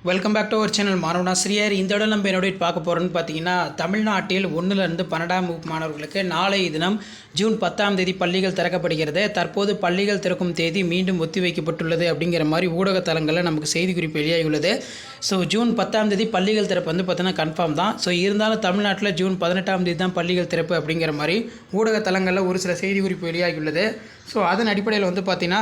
Welcome back to our channel மாணவனாசிரியர். இந்த இடம் நம்ம என்னோட பார்க்க போகிறோன்னு பார்த்தீங்கன்னா, தமிழ்நாட்டில் 1லேருந்து 12ஆம் வகுப்பு மாணவர்களுக்கு நாளை தினம் ஜூன் 10ஆம் தேதி பள்ளிகள் திறக்கப்படுகிறது. தற்போது பள்ளிகள் திறக்கும் தேதி மீண்டும் ஒத்திவைக்கப்பட்டுள்ளது அப்படிங்கிற மாதிரி ஊடகத்தலங்களில் நமக்கு செய்திக்குறிப்பு வெளியாகியுள்ளது. ஸோ ஜூன் 10ஆம் தேதி பள்ளிகள் திறப்பு வந்து பார்த்தீங்கன்னா கன்ஃபார்ம் தான். ஸோ இருந்தாலும் தமிழ்நாட்டில் ஜூன் 18ஆம் தேதி தான் பள்ளிகள் திறப்பு அப்படிங்கிற மாதிரி ஊடகத்தலங்களில் ஒரு சில செய்திக்குறிப்பு வெளியாகியுள்ளது. ஸோ அதன் அடிப்படையில் வந்து பார்த்திங்கன்னா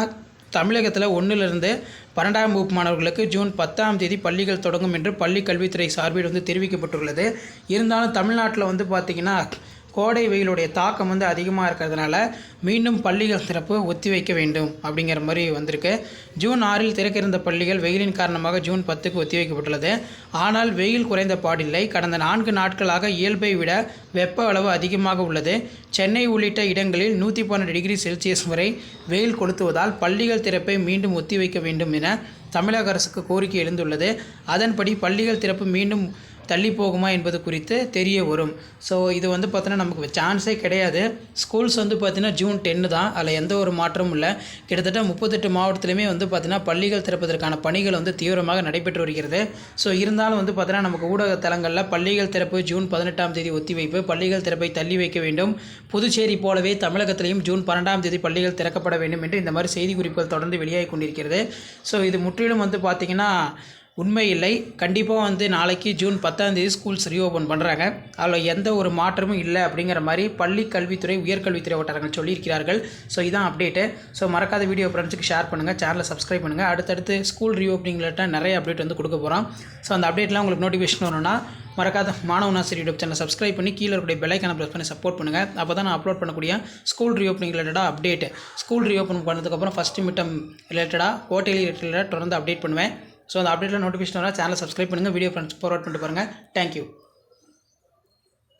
தமிழகத்தில் 1லேருந்து 12ஆம் வகுப்பு மாணவர்களுக்கு ஜூன் 10ஆம் தேதி பள்ளிகள் தொடங்கும் என்று பள்ளி கல்வித்துறை சார்பில் வந்து தெரிவிக்கப்பட்டுள்ளது. இருந்தாலும் தமிழ்நாட்டில் வந்து பார்த்திங்கன்னா கோடை வெயிலுடைய தாக்கம் வந்து அதிகமாக இருக்கிறதுனால மீண்டும் பள்ளிகள் திறப்பு ஒத்திவைக்க வேண்டும் அப்படிங்கிற மாதிரி வந்திருக்கு. ஜூன் 6இல் திறக்க இருந்த பள்ளிகள் வெயிலின் காரணமாக ஜூன் 10க்கு ஒத்திவைக்கப்பட்டுள்ளது. ஆனால் வெயில் குறைந்த பாடில்லை. கடந்த 4 நாட்களாக இயல்பை விட வெப்ப அளவு அதிகமாக உள்ளது. சென்னை உள்ளிட்ட இடங்களில் 112 டிகிரி செல்சியஸ் வரை வெயில் கொளுத்துவதால் பள்ளிகள் திறப்பை மீண்டும் ஒத்திவைக்க வேண்டும் என தமிழக அரசுக்கு கோரிக்கை எழுந்துள்ளது. அதன்படி பள்ளிகள் திறப்பு மீண்டும் தள்ளி போகுமா என்பது குறித்து தெரிய வரும். ஸோ இது வந்து பார்த்தீங்கன்னா நமக்கு சான்ஸே கிடையாது. ஸ்கூல்ஸ் வந்து பார்த்திங்கன்னா ஜூன் 10 தான். அதில் எந்த ஒரு மாற்றமும் இல்லை. கிட்டத்தட்ட 38 மாவட்டத்திலுமே வந்து பார்த்திங்கன்னா பள்ளிகள் திறப்பதற்கான பணிகள் வந்து தீவிரமாக நடைபெற்று வருகிறது. ஸோ இருந்தாலும் வந்து பார்த்திங்கன்னா நமக்கு ஊடகத்தலங்களில் பள்ளிகள் திறப்பு ஜூன் 18ஆம் தேதி ஒத்திவைப்பு, பள்ளிகள் திறப்பை தள்ளி வைக்க வேண்டும், புதுச்சேரி போலவே தமிழகத்திலையும் ஜூன் 12ஆம் தேதி பள்ளிகள் திறக்கப்பட வேண்டும் என்று இந்த மாதிரி செய்திக்குறிப்புகள் தொடர்ந்து வெளியாகி கொண்டிருக்கிறது. ஸோ இது முற்றிலும் வந்து பார்த்திங்கன்னா உண்மை இல்லை. கண்டிப்பாக வந்து நாளைக்கு ஜூன் 10ஆம் தேதி ஸ்கூல்ஸ் ரீஓப்பன் பண்ணுறாங்க. அதில் எந்த ஒரு மாற்றமும் இல்லை அப்படிங்கிற மாதிரி பள்ளி கல்வித்துறை உயர்கல்வித்துறை வட்டாரங்கள் சொல்லியிருக்கிறார்கள். ஸோ இதான் அப்டேட்டு. ஸோ மறக்காத வீடியோ ஃப்ரெண்ட்ஸுக்கு ஷேர் பண்ணுங்கள், சேனலை சப்ஸ்கிரைப் பண்ணுங்கள். அடுத்தடுத்து ஸ்கூல் ரீஓப்பனிங்கில் நிறைய அப்டேட் வந்து கொடுக்க போகிறோம். ஸோ அந்த அப்டேட்லாம் உங்களுக்கு நோட்டிஃபிகேஷன் வரணும்னா மறக்காத மாணவனாசிரியர் யூடியூப் சேனல் சப்ஸ்கிரைப் பண்ணி கீழே இருக்கக்கூடிய பெல் ஐக்கானை ப்ரெஸ் பண்ணி சப்போர்ட் பண்ணுங்கள். அப்போ தான் நான் அப்லோட் பண்ணக்கூடிய ஸ்கூல் ரீஓப்பனிங் ரிலேட்டடாக அப்டேட், ஸ்கூல் ரீஓப்பன் பண்ணதுக்கப்புறம் ஃபஸ்ட்டு மிட்டம் ரிலேட்டடாக குவார்ட்டர்லி ரிலேட்டடாக தொடர்ந்து அப்டேட் பண்ணுவேன். ஸோ அந்த அப்டேட்டில் நோட்டிஃபிகேஷன் வர சேனலை சப்ஸ்கிரைப் பண்ணுங்கள், வீடியோ ஃப்ரெண்ட்ஸ் ஃபார்வர்ட் பண்ணிட்டு பாருங்கள். தேங்க்யூ.